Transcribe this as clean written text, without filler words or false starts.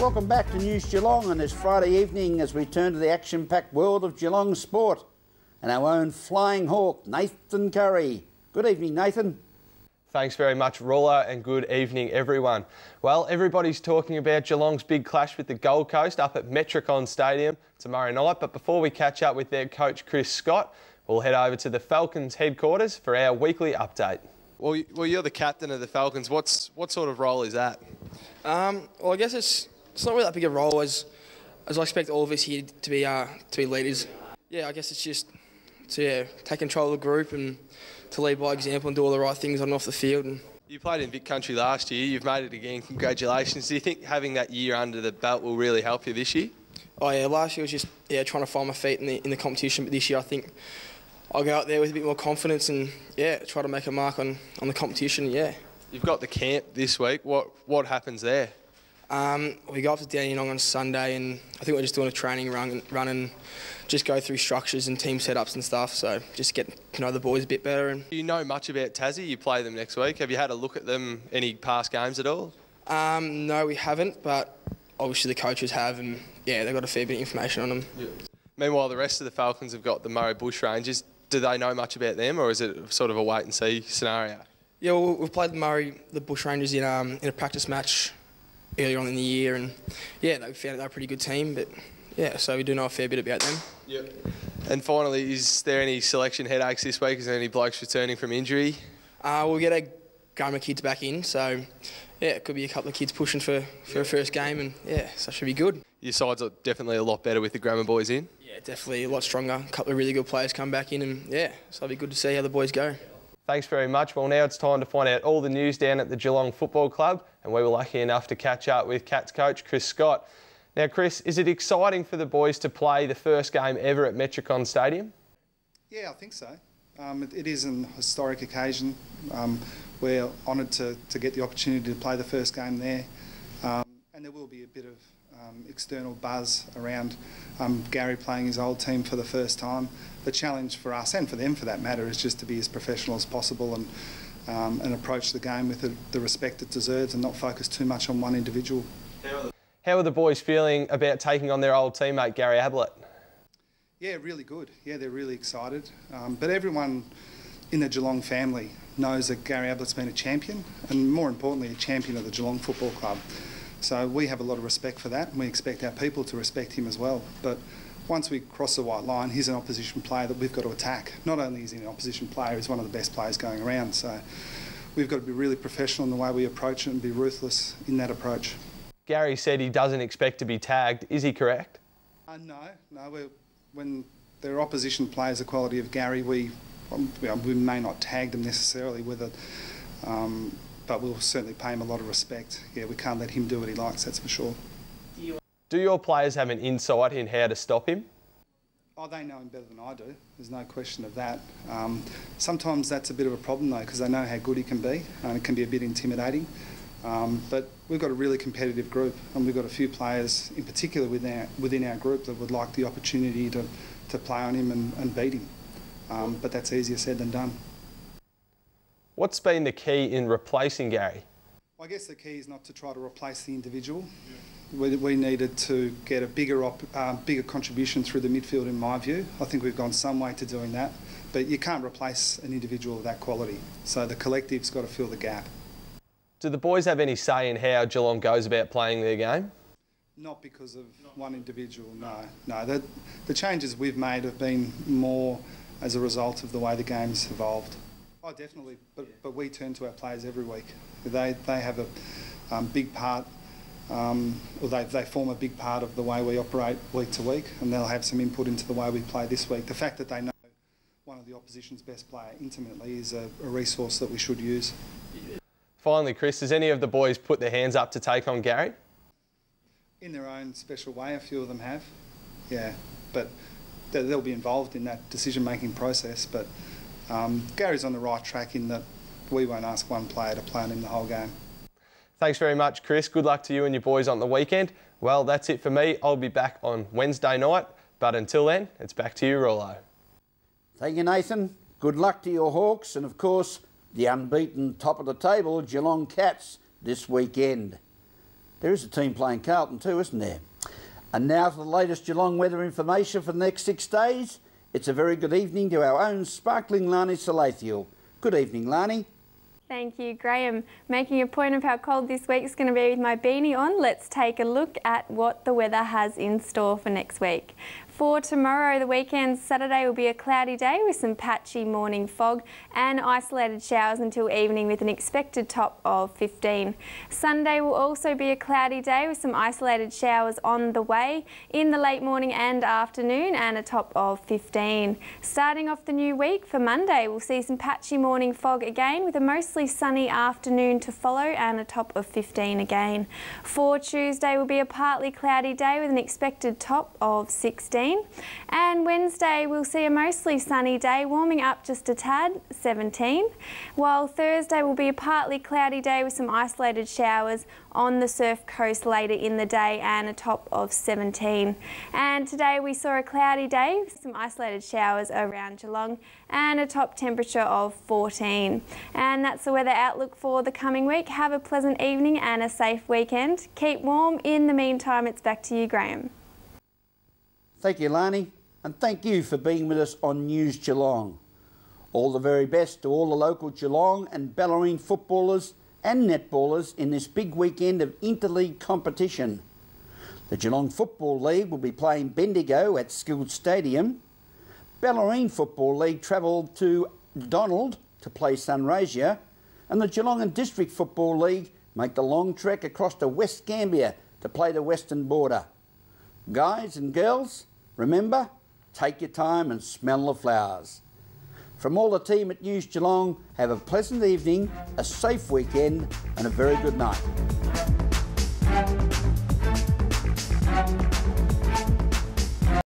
Welcome back to News Geelong on this Friday evening as we turn to the action-packed world of Geelong sport and our own flying hawk, Nathan Curry. Good evening, Nathan. Thanks very much, Rollo, and good evening, everyone. Well, everybody's talking about Geelong's big clash with the Gold Coast up at Metricon Stadium tomorrow night, but before we catch up with their coach, Chris Scott, we'll head over to the Falcons headquarters for our weekly update. Well, you're the captain of the Falcons. What sort of role is that? Well, I guess it's not really that big a role as I expect all of us here to be leaders. Yeah, I guess it's just to take control of the group and to lead by example and do all the right things on and off the field. And you played in Vic Country last year. You've made it again. Congratulations. Do you think having that year under the belt will really help you this year? Oh yeah, last year was just trying to find my feet in the competition, but this year I think I'll go out there with a bit more confidence and try to make a mark on the competition. Yeah. You've got the camp this week. What happens there? We go up to Dandenong on Sunday, and I think we're just doing a training run and just go through structures and team setups and stuff. So just get to know the boys a bit better. And do you know much about Tassie? You play them next week. Have you had a look at them? Any past games at all? No, we haven't, but obviously the coaches have, and they've got a fair bit of information on them. Yeah. Meanwhile, the rest of the Falcons have got the Murray Bush Rangers. Do they know much about them, or is it sort of a wait and see scenario? Yeah, well, we've played the Bush Rangers in a practice match earlier on in the year, and they found they're a pretty good team, but so we do know a fair bit about them. Yep. And finally, is there any selection headaches this week? Is there any blokes returning from injury? We'll get our Gummer kids back in, so it could be a couple of kids pushing for a first game, and so it should be good. Your sides are definitely a lot better with the Grammar boys in? Yeah, definitely a lot stronger. A couple of really good players come back in, and so it'll be good to see how the boys go. Thanks very much. Well, now it's time to find out all the news down at the Geelong Football Club, and we were lucky enough to catch up with Cats coach Chris Scott. Now, Chris, is it exciting for the boys to play the first game ever at Metricon Stadium? Yeah, I think so. It is an historic occasion. We're honoured to get the opportunity to play the first game there, and there will be a bit of external buzz around Gary playing his old team for the first time. The challenge for us, and for them for that matter, is just to be as professional as possible and approach the game with the respect it deserves and not focus too much on one individual. How are the boys feeling about taking on their old teammate Gary Ablett? Yeah, really good. Yeah, they're really excited. But everyone in the Geelong family knows that Gary Ablett's been a champion, and more importantly, a champion of the Geelong Football Club. So we have a lot of respect for that, and we expect our people to respect him as well. But once we cross the white line, he's an opposition player that we've got to attack. Not only is he an opposition player, he's one of the best players going around. So we've got to be really professional in the way we approach it and be ruthless in that approach. Gary said he doesn't expect to be tagged. Is he correct? No. When there are opposition players the quality of Gary, we may not tag them necessarily with it, but we'll certainly pay him a lot of respect. Yeah, we can't let him do what he likes, that's for sure. Do your players have an insight in how to stop him? Oh, they know him better than I do. There's no question of that. Sometimes that's a bit of a problem though, because they know how good he can be, and it can be a bit intimidating. But we've got a really competitive group, and we've got a few players in particular within our group that would like the opportunity to play on him and beat him. But that's easier said than done. What's been the key in replacing Gary? I guess the key is not to try to replace the individual. We needed to get a bigger contribution through the midfield, in my view. I think we've gone some way to doing that, but you can't replace an individual of that quality. So the collective's got to fill the gap. Do the boys have any say in how Geelong goes about playing their game? Not because of one individual, no. The changes we've made have been more as a result of the way the game's evolved. Oh, definitely, but we turn to our players every week. They have a big part, or they form a big part of the way we operate week to week, and they'll have some input into the way we play this week. The fact that they know one of the opposition's best player intimately is a resource that we should use. Finally, Chris, has any of the boys put their hands up to take on Gary? In their own special way, a few of them have, yeah. But they'll be involved in that decision-making process. But Gary's on the right track in that we won't ask one player to play on him the whole game. Thanks very much, Chris. Good luck to you and your boys on the weekend. Well, that's it for me. I'll be back on Wednesday night. But until then, it's back to you, Rollo. Thank you, Nathan. Good luck to your Hawks, and of course, the unbeaten top of the table Geelong Cats this weekend. There is a team playing Carlton too, isn't there? And now for the latest Geelong weather information for the next 6 days. It's a very good evening to our own sparkling Lani Salathiel. Good evening, Lani. Thank you, Graham. Making a point of how cold this week is going to be with my beanie on, let's take a look at what the weather has in store for next week. For tomorrow, the weekend, Saturday will be a cloudy day with some patchy morning fog and isolated showers until evening with an expected top of 15. Sunday will also be a cloudy day with some isolated showers on the way in the late morning and afternoon and a top of 15. Starting off the new week, for Monday, we'll see some patchy morning fog again with a mostly sunny afternoon to follow and a top of 15 again. For Tuesday will be a partly cloudy day with an expected top of 16. And Wednesday we'll see a mostly sunny day, warming up just a tad, 17. While Thursday will be a partly cloudy day with some isolated showers on the surf coast later in the day and a top of 17. And today we saw a cloudy day with some isolated showers around Geelong and a top temperature of 14. And that's the weather outlook for the coming week. Have a pleasant evening and a safe weekend. Keep warm. In the meantime, it's back to you, Graham. Thank you, Lani, and thank you for being with us on News Geelong. All the very best to all the local Geelong and Bellarine footballers and netballers in this big weekend of interleague competition. The Geelong Football League will be playing Bendigo at Skilled Stadium. Bellarine Football League travelled to Donald to play Sunraysia, and the Geelong and District Football League make the long trek across to West Gambia to play the Western Border. Guys and girls, remember, take your time and smell the flowers. From all the team at News Geelong, have a pleasant evening, a safe weekend and a very good night.